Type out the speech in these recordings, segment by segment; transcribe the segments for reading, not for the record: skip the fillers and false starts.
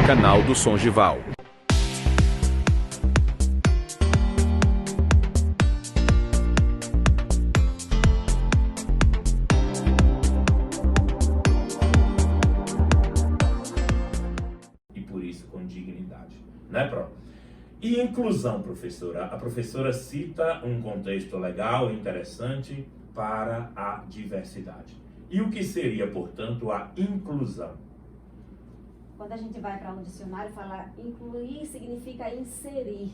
canal do Songival. E por isso com dignidade, né, Pro? E inclusão, professora? A professora cita um contexto legal e interessante para a diversidade. E o que seria, portanto, a inclusão? Quando a gente vai para um dicionário, fala incluir significa inserir.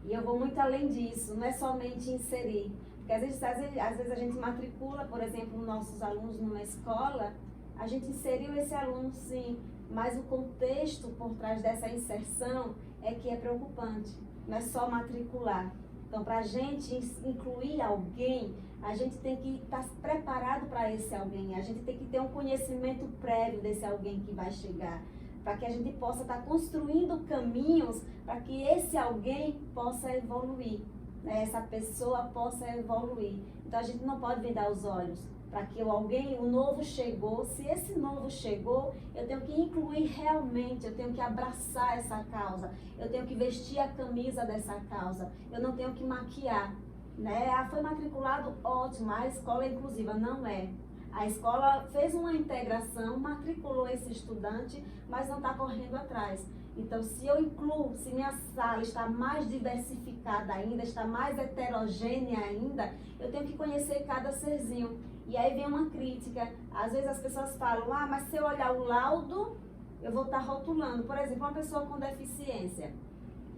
E eu vou muito além disso, não é somente inserir. Porque às vezes a gente matricula, por exemplo, nossos alunos numa escola, a gente inseriu esse aluno sim, mas o contexto por trás dessa inserção é que é preocupante. Não é só matricular. Então, para a gente incluir alguém, a gente tem que estar preparado para esse alguém. A gente tem que ter um conhecimento prévio desse alguém que vai chegar, para que a gente possa estar construindo caminhos para que esse alguém possa evoluir, né? Essa pessoa possa evoluir. Então, a gente não pode vendar os olhos para que o novo chegou. Se esse novo chegou, eu tenho que incluir realmente, eu tenho que abraçar essa causa, eu tenho que vestir a camisa dessa causa, eu não tenho que maquiar, né? Ah, foi matriculado, ótimo, a escola é inclusiva, não é. A escola fez uma integração, matriculou esse estudante, mas não está correndo atrás. Então, se eu incluo, se minha sala está mais diversificada ainda, está mais heterogênea ainda, eu tenho que conhecer cada serzinho. E aí vem uma crítica. Às vezes as pessoas falam, ah, mas se eu olhar o laudo, eu vou estar rotulando. Por exemplo, uma pessoa com deficiência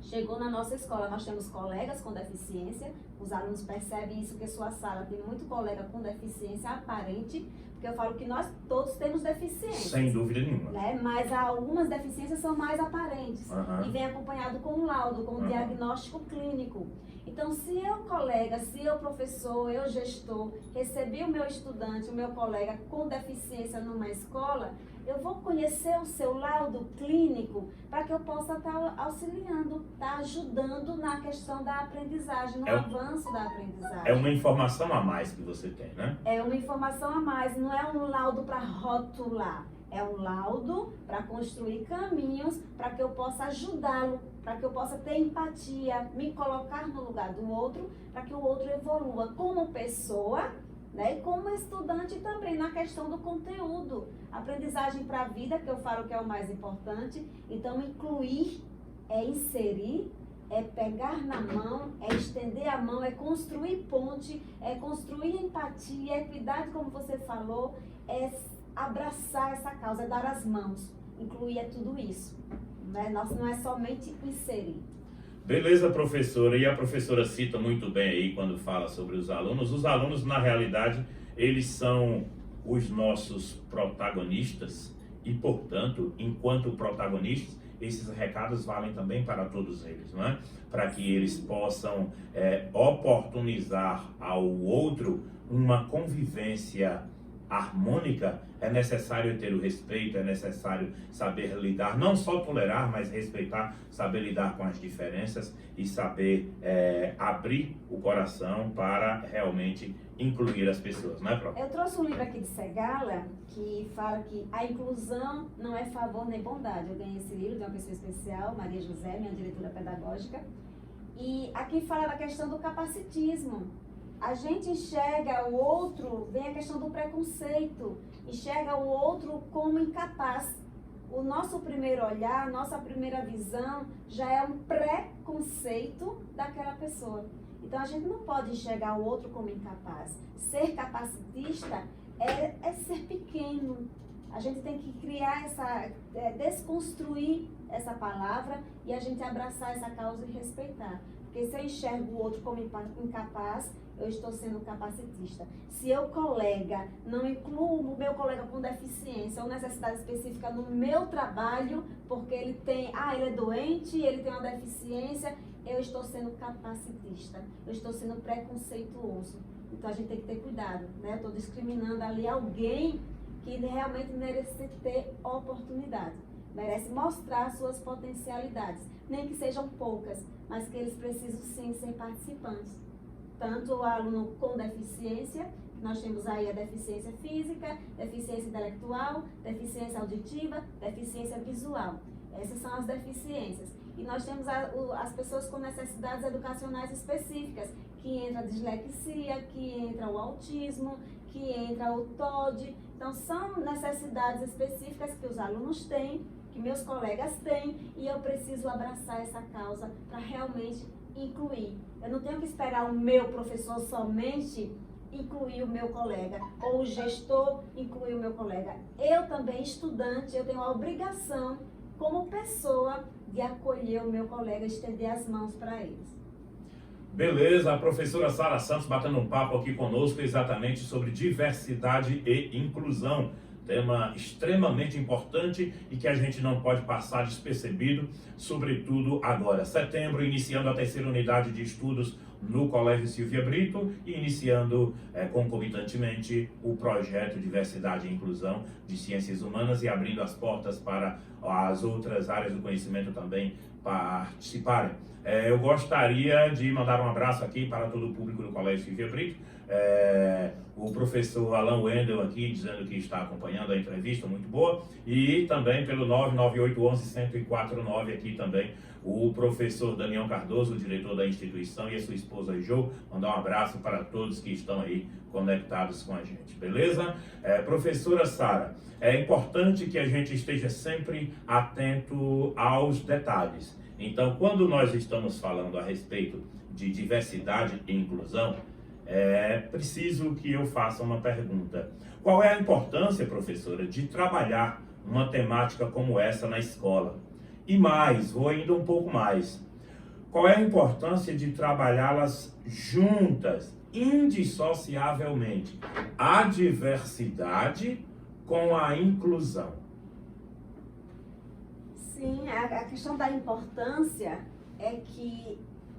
chegou na nossa escola, nós temos colegas com deficiência, os alunos percebem isso, que sua sala tem muito colega com deficiência aparente, porque eu falo que nós todos temos deficiência. Sem dúvida nenhuma. Né? Mas algumas deficiências são mais aparentes e vem acompanhado com um laudo, com um diagnóstico clínico. Então, se eu colega, se eu professor, eu gestor, recebi o meu estudante, o meu colega com deficiência numa escola, eu vou conhecer o seu laudo clínico para que eu possa estar auxiliando, estar ajudando na questão da aprendizagem, no avanço da aprendizagem. É uma informação a mais que você tem, né? É uma informação a mais, não é um laudo para rotular. É um laudo para construir caminhos para que eu possa ajudá-lo, para que eu possa ter empatia, me colocar no lugar do outro, para que o outro evolua como pessoa, né? E como estudante também na questão do conteúdo. Aprendizagem para a vida, que eu falo que é o mais importante. Então, incluir é inserir, é pegar na mão, é estender a mão, é construir ponte, é construir empatia, equidade, como você falou, é abraçar essa causa, é dar as mãos. Incluir é tudo isso. Né? Nossa, não é somente inserir. Beleza, professora. E a professora cita muito bem aí quando fala sobre os alunos. Os alunos, na realidade, eles são os nossos protagonistas e, portanto, enquanto protagonistas, esses recados valem também para todos eles, não é? Para que eles possam oportunizar ao outro uma convivência harmônica, é necessário ter o respeito, é necessário saber lidar, não só tolerar, mas respeitar, saber lidar com as diferenças e saber abrir o coração para realmente incluir as pessoas, não é, Prof? Eu trouxe um livro aqui de Segala que fala que a inclusão não é favor nem bondade. Eu ganhei esse livro de uma pessoa especial, Maria José, minha diretora pedagógica, e aqui fala da questão do capacitismo. A gente enxerga o outro, vem a questão do preconceito, enxerga o outro como incapaz. O nosso primeiro olhar, nossa primeira visão já é um preconceito daquela pessoa. Então a gente não pode enxergar o outro como incapaz. Ser capacitista é ser pequeno. A gente tem que criar desconstruir essa palavra e a gente abraçar essa causa e respeitar. Porque se eu enxergo o outro como incapaz, eu estou sendo capacitista. Se eu, colega, não incluo o meu colega com deficiência ou necessidade específica no meu trabalho, porque ele é doente, ele tem uma deficiência, eu estou sendo capacitista, eu estou sendo preconceituoso. Então a gente tem que ter cuidado, né? Eu estou discriminando ali alguém que realmente merece ter oportunidade, merece mostrar suas potencialidades, nem que sejam poucas, mas que eles precisam sim ser participantes. Tanto o aluno com deficiência, nós temos aí a deficiência física, deficiência intelectual, deficiência auditiva, deficiência visual. Essas são as deficiências. E nós temos as pessoas com necessidades educacionais específicas, que entra a dislexia, que entra o autismo, que entra o TOD. Então, são necessidades específicas que os alunos têm, que meus colegas têm, e eu preciso abraçar essa causa para realmente incluir. Eu não tenho que esperar o meu professor somente incluir o meu colega, ou o gestor incluir o meu colega. Eu também, estudante, eu tenho a obrigação, como pessoa, de acolher o meu colega, estender as mãos para eles. Beleza, a professora Sara Santos batendo um papo aqui conosco exatamente sobre diversidade e inclusão. Tema extremamente importante e que a gente não pode passar despercebido, sobretudo agora. Setembro, iniciando a terceira unidade de estudos no Colégio Silvia Brito e iniciando concomitantemente o projeto Diversidade e Inclusão de Ciências Humanas e abrindo as portas para as outras áreas do conhecimento também participarem. Eu gostaria de mandar um abraço aqui para todo o público do Colégio Silvia Brito. O professor Alan Wendel aqui dizendo que está acompanhando a entrevista, muito boa, e também pelo 99811-1049 aqui também o professor Daniel Cardoso, diretor da instituição, e a sua esposa Jo. Mandar um abraço para todos que estão aí conectados com a gente, beleza? Professora Sara, é importante que a gente esteja sempre atento aos detalhes. Então, quando nós estamos falando a respeito de diversidade e inclusão, é preciso que eu faça uma pergunta. Qual é a importância, professora, de trabalhar uma temática como essa na escola? E mais, vou ainda um pouco mais. Qual é a importância de trabalhá-las juntas, indissociavelmente? A diversidade com a inclusão. Sim, a questão da importância é que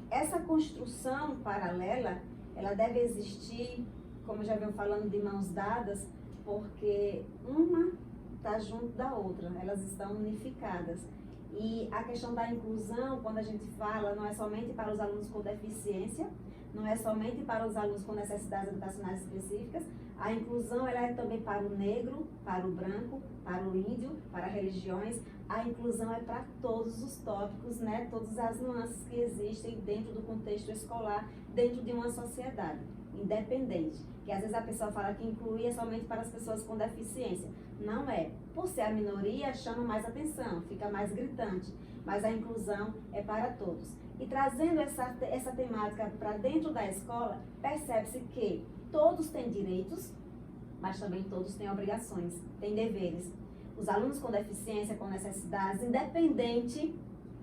essa construção paralela, ela deve existir, como já venho falando, de mãos dadas, porque uma está junto da outra, elas estão unificadas. E a questão da inclusão, quando a gente fala, não é somente para os alunos com deficiência, não é somente para os alunos com necessidades educacionais específicas, a inclusão ela é também para o negro, para o branco, para o índio, para religiões. A inclusão é para todos os tópicos, né? Todas as nuances que existem dentro do contexto escolar, dentro de uma sociedade independente. Que às vezes a pessoa fala que incluir é somente para as pessoas com deficiência. Não é. Por ser a minoria, chama mais atenção, fica mais gritante. Mas a inclusão é para todos. E trazendo essa temática para dentro da escola, percebe-se que todos têm direitos, mas também todos têm obrigações, têm deveres. Os alunos com deficiência, com necessidades, independente,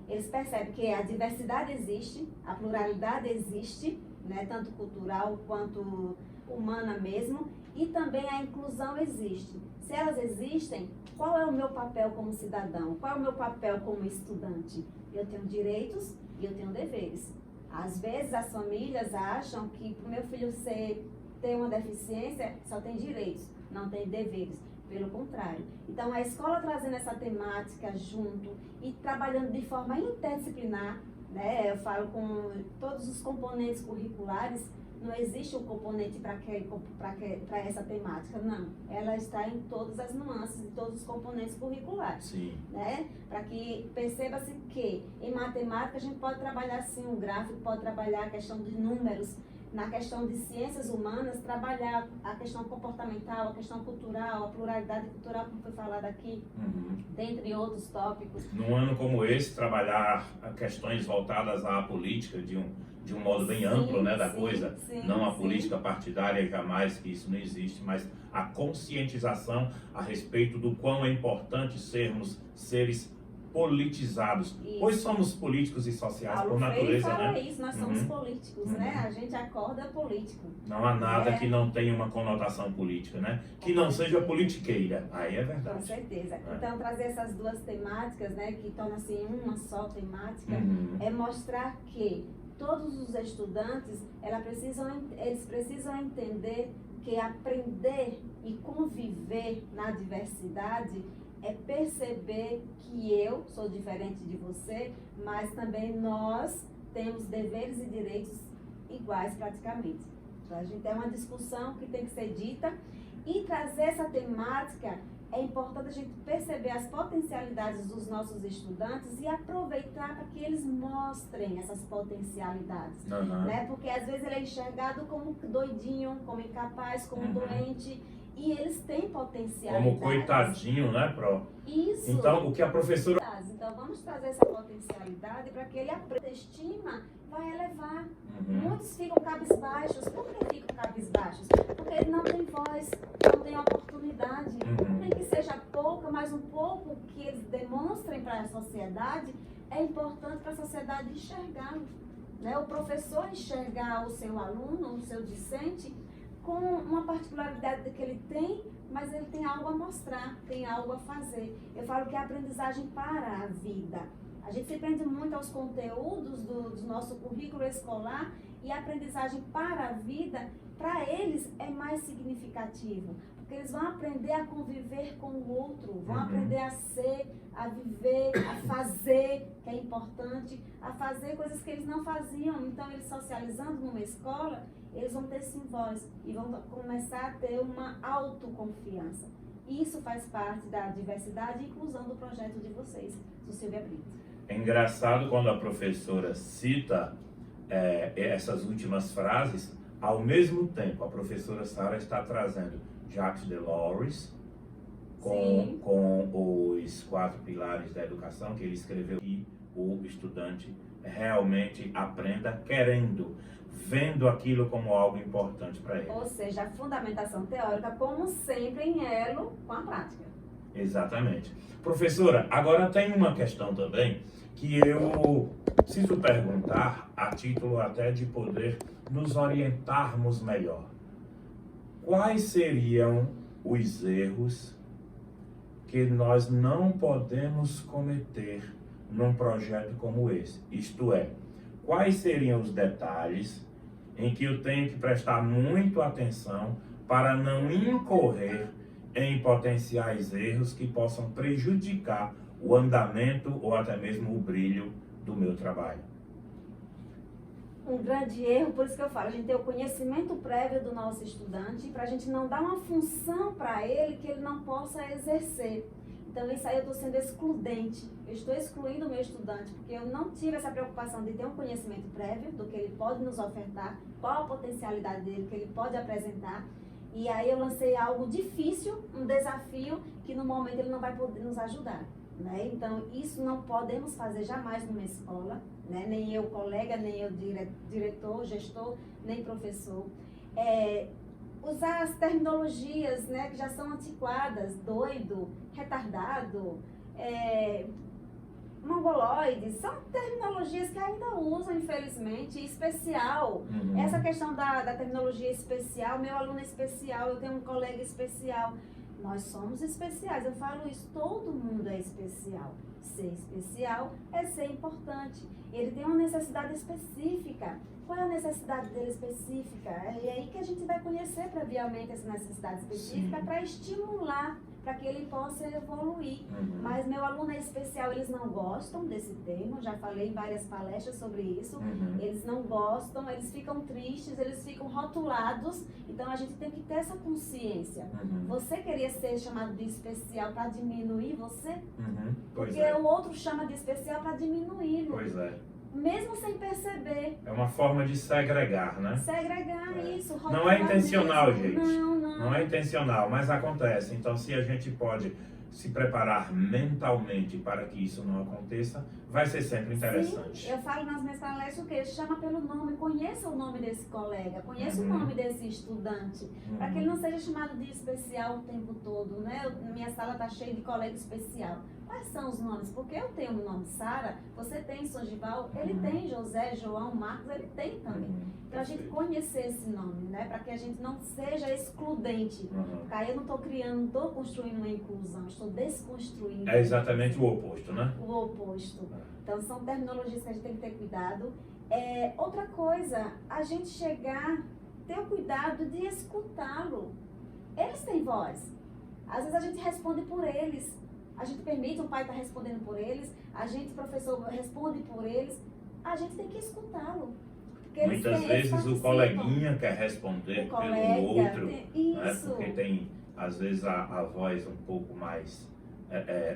eles percebem que a diversidade existe, a pluralidade existe, né, tanto cultural quanto humana mesmo, e também a inclusão existe. Se elas existem, qual é o meu papel como cidadão? Qual é o meu papel como estudante? Eu tenho direitos e eu tenho deveres. Às vezes as famílias acham que para o meu filho ter uma deficiência só tem direitos, não tem deveres. Pelo contrário. Então, a escola trazendo essa temática junto e trabalhando de forma interdisciplinar, né? Eu falo com todos os componentes curriculares, não existe um componente para essa temática, não. Ela está em todas as nuances de todos os componentes curriculares. Sim. Né? Para que perceba-se que em matemática a gente pode trabalhar sim um gráfico, pode trabalhar a questão de números. Na questão de ciências humanas, trabalhar a questão comportamental, a questão cultural, a pluralidade cultural, como foi falado aqui, dentre outros tópicos. Num ano como esse, trabalhar questões voltadas à política de um modo bem amplo, né, da coisa, não a política partidária, jamais, que isso não existe, mas a conscientização a respeito do quão é importante sermos seres politizados, pois somos políticos e sociais por natureza, fala né? Isso, nós somos políticos, né? A gente acorda político. Não há nada que não tenha uma conotação política, né? Que não seja politiqueira, aí é verdade. Com certeza. Então, trazer essas duas temáticas, né, que tornam-se uma só temática, é mostrar que todos os estudantes, eles precisam entender que aprender e conviver na diversidade é perceber que eu sou diferente de você, mas também nós temos deveres e direitos iguais praticamente. Então, a gente tem uma discussão que tem que ser dita e trazer essa temática é importante a gente perceber as potencialidades dos nossos estudantes e aproveitar para que eles mostrem essas potencialidades, né? Porque às vezes ele é enxergado como doidinho, como incapaz, como doente, e eles têm potencialidades. Como coitadinho, né, Pro? Isso. Então, o que a professora... Então, vamos trazer essa potencialidade para que ele aprenda. A estima vai elevar. Muitos ficam cabisbaixos. Por que ficam cabisbaixos? Porque ele não tem voz, não tem oportunidade. Nem que seja pouca, mas um pouco que eles demonstrem para a sociedade é importante para a sociedade enxergá-lo, né? O professor enxergar o seu aluno, o seu discente, com uma particularidade que ele tem, mas ele tem algo a mostrar, tem algo a fazer. Eu falo que é aprendizagem para a vida. A gente se prende muito aos conteúdos do nosso currículo escolar e a aprendizagem para a vida, para eles, é mais significativo. Porque eles vão aprender a conviver com o outro, vão aprender a ser, a viver, a fazer, que é importante, a fazer coisas que eles não faziam. Então, eles socializando numa escola, eles vão ter sim voz e vão começar a ter uma autoconfiança. Isso faz parte da diversidade e inclusão do projeto de vocês, do Silvia Brito. É engraçado quando a professora cita essas últimas frases, ao mesmo tempo a professora Sara está trazendo Jacques Delors com os 4 pilares da educação que ele escreveu, e o estudante realmente aprenda querendo, vendo aquilo como algo importante para ele. Ou seja, a fundamentação teórica, como sempre, em elo com a prática. Exatamente. Professora, agora tem uma questão também que eu preciso perguntar, a título até de poder nos orientarmos melhor. Quais seriam os erros que nós não podemos cometer num projeto como esse? Isto é, quais seriam os detalhes em que eu tenho que prestar muito atenção para não incorrer em potenciais erros que possam prejudicar o andamento ou até mesmo o brilho do meu trabalho? Um grande erro, por isso que eu falo, a gente tem o conhecimento prévio do nosso estudante para a gente não dar uma função para ele que ele não possa exercer. Então, isso aí eu estou sendo excludente. Eu estou excluindo o meu estudante, porque eu não tive essa preocupação de ter um conhecimento prévio do que ele pode nos ofertar, qual a potencialidade dele que ele pode apresentar. E aí eu lancei algo difícil, um desafio, que no momento ele não vai poder nos ajudar, né? Então, isso não podemos fazer jamais numa escola, né? Nem eu, colega, nem eu, diretor, gestor, nem professor. Usar as terminologias, né, que já são antiquadas, doido, retardado, mongoloide, são terminologias que ainda usam, infelizmente, especial. Essa questão da terminologia especial, meu aluno é especial, eu tenho um colega especial. Nós somos especiais, eu falo isso, todo mundo é especial. Ser especial é ser importante. Ele tem uma necessidade específica. Qual é a necessidade dele específica? É aí que a gente vai conhecer previamente essa necessidade específica para estimular, para que ele possa evoluir. Mas meu aluno é especial, eles não gostam desse termo, já falei em várias palestras sobre isso. Eles não gostam, eles ficam tristes, eles ficam rotulados. Então a gente tem que ter essa consciência. Você queria ser chamado de especial para diminuir você? Porque o outro chama de especial para diminuir. Pois é. Mesmo sem perceber. É uma forma de segregar, né? Segregar isso. Não é intencional, mesmo. gente. Não. Não é intencional, mas acontece. Então, se a gente pode se preparar mentalmente para que isso não aconteça, vai ser sempre interessante. Sim, eu falo nas minhas palestras o quê? Chama pelo nome, conheça o nome desse colega, conheça o nome desse estudante, para que ele não seja chamado de especial o tempo todo, né? Minha sala está cheia de colega especial. Quais são os nomes? Porque eu tenho o nome Sara, você tem Sojival, ele tem José, João, Marcos, ele tem também. Então a gente conhecer esse nome, né? Para que a gente não seja excludente. Porque aí eu não estou criando, não estou construindo uma inclusão, estou desconstruindo. É exatamente o oposto, né? O oposto. Então são terminologias que a gente tem que ter cuidado. Outra coisa, a gente ter o cuidado de escutá-lo. Eles têm voz. Às vezes a gente responde por eles. A gente permite o pai estar respondendo por eles, a gente, professor, responde por eles. A gente tem que escutá-lo. Muitas vezes o coleguinha quer responder pelo outro, né? Porque tem às vezes a voz um pouco mais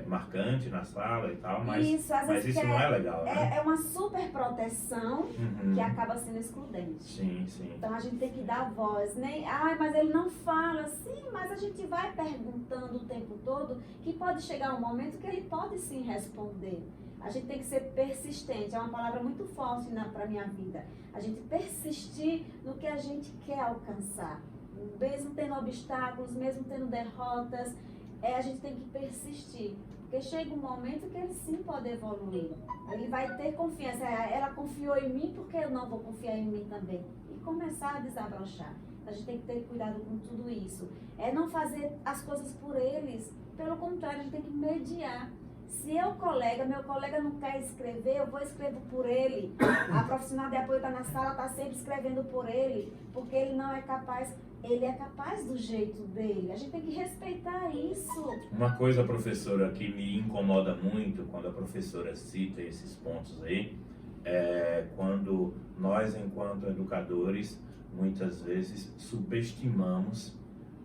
marcante na sala e tal, mas isso não é legal, né? É uma super proteção que acaba sendo excludente. Sim, sim. Então a gente tem que dar voz, né? Mas ele não fala. Sim, mas a gente vai perguntando o tempo todo que pode chegar um momento que ele pode sim responder. A gente tem que ser persistente, é uma palavra muito forte para a minha vida. A gente persistir no que a gente quer alcançar. Mesmo tendo obstáculos, mesmo tendo derrotas, a gente tem que persistir. Porque chega um momento que ele sim pode evoluir. Ele vai ter confiança. Ela confiou em mim, porque eu não vou confiar em mim também? E começar a desabrochar. A gente tem que ter cuidado com tudo isso. Não fazer as coisas por eles. Pelo contrário, a gente tem que mediar. Se meu colega não quer escrever, eu vou escrever por ele. A profissional de apoio está na sala, está sempre escrevendo por ele, porque ele não é capaz. Ele é capaz do jeito dele. A gente tem que respeitar isso. Uma coisa, professora, que me incomoda muito quando a professora cita esses pontos aí, é quando nós, enquanto educadores, muitas vezes subestimamos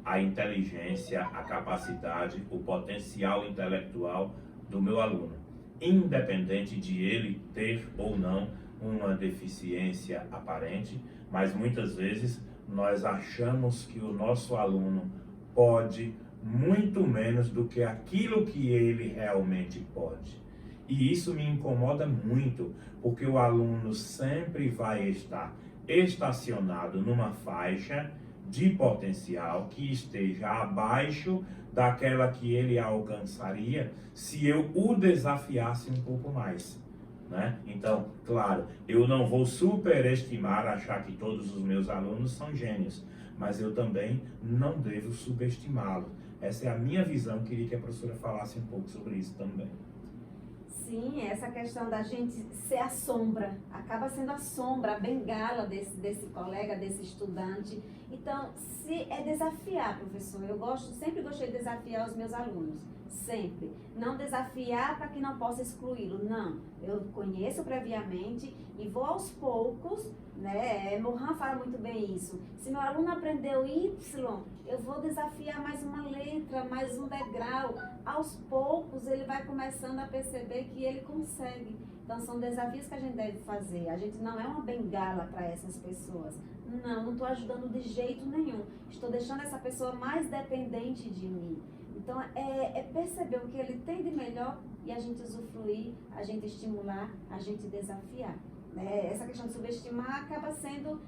a inteligência, a capacidade, o potencial intelectual do meu aluno, independente de ele ter ou não uma deficiência aparente, mas muitas vezes nós achamos que o nosso aluno pode muito menos do que aquilo que ele realmente pode. E isso me incomoda muito, porque o aluno sempre vai estar estacionado numa faixa de potencial que esteja abaixo daquela que ele alcançaria se eu o desafiasse um pouco mais, né? Então, claro, eu não vou superestimar, achar que todos os meus alunos são gênios, mas eu também não devo subestimá-lo. Essa é a minha visão, queria que a professora falasse um pouco sobre isso também. Sim, essa questão da gente ser a sombra, acaba sendo a sombra, a bengala desse colega, desse estudante. Então, se é desafiar, professor, sempre gostei de desafiar os meus alunos, sempre. Não desafiar para que não possa excluí-lo, não. Eu conheço previamente e vou aos poucos, né? Mohan fala muito bem isso. Se meu aluno aprendeu Y, eu vou desafiar mais uma letra, mais um degrau. Aos poucos ele vai começando a perceber que ele consegue. Então são desafios que a gente deve fazer. A gente não é uma bengala para essas pessoas. Não estou ajudando de jeito nenhum. Estou deixando essa pessoa mais dependente de mim. Então é perceber o que ele tem de melhor e a gente usufruir, a gente estimular, a gente desafiar. Essa questão de subestimar acaba sendo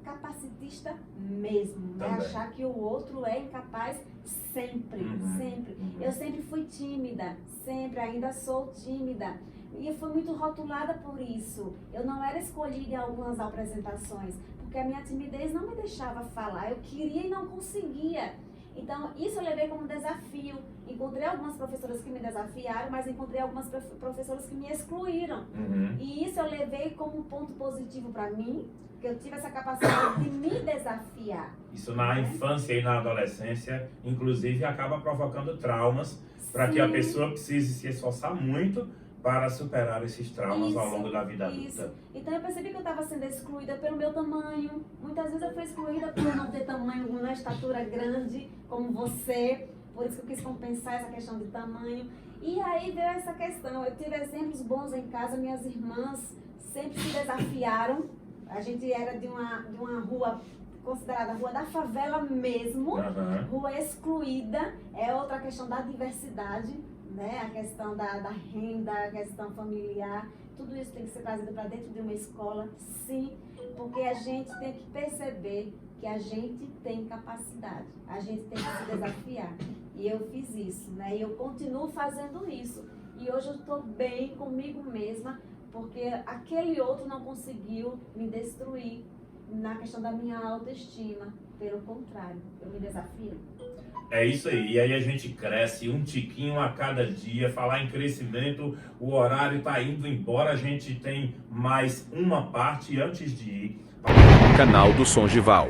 capacitista mesmo, né? Achar que o outro é incapaz sempre, sempre. Eu sempre fui tímida, sempre, ainda sou tímida. E eu fui muito rotulada por isso. Eu não era escolhida em algumas apresentações, porque a minha timidez não me deixava falar. Eu queria e não conseguia. Então, isso eu levei como desafio. Encontrei algumas professoras que me desafiaram, mas encontrei algumas professoras que me excluíram. E isso eu levei como um ponto positivo para mim, que eu tive essa capacidade de me desafiar. Isso na infância e na adolescência, inclusive, acaba provocando traumas para que a pessoa precise se esforçar muito para superar esses traumas ao longo da vida adulta. Então eu percebi que eu estava sendo excluída pelo meu tamanho. Muitas vezes eu fui excluída por eu não ter tamanho, uma estatura grande como você. Por isso que eu quis compensar essa questão de tamanho. E aí veio essa questão. Eu tive exemplos bons em casa. Minhas irmãs sempre se desafiaram. A gente era de uma rua considerada rua da favela mesmo. Rua excluída. É outra questão da diversidade, né? A questão da renda, a questão familiar, tudo isso tem que ser trazido para dentro de uma escola, sim, porque a gente tem que perceber que a gente tem capacidade, a gente tem que se desafiar. E eu fiz isso, né? E eu continuo fazendo isso. E hoje eu estou bem comigo mesma, porque aquele outro não conseguiu me destruir na questão da minha autoestima. Pelo contrário, eu me desafio. É isso aí, e aí a gente cresce um tiquinho a cada dia. Falar em crescimento, o horário está indo embora, a gente tem mais uma parte antes de ir. Canal do Songival.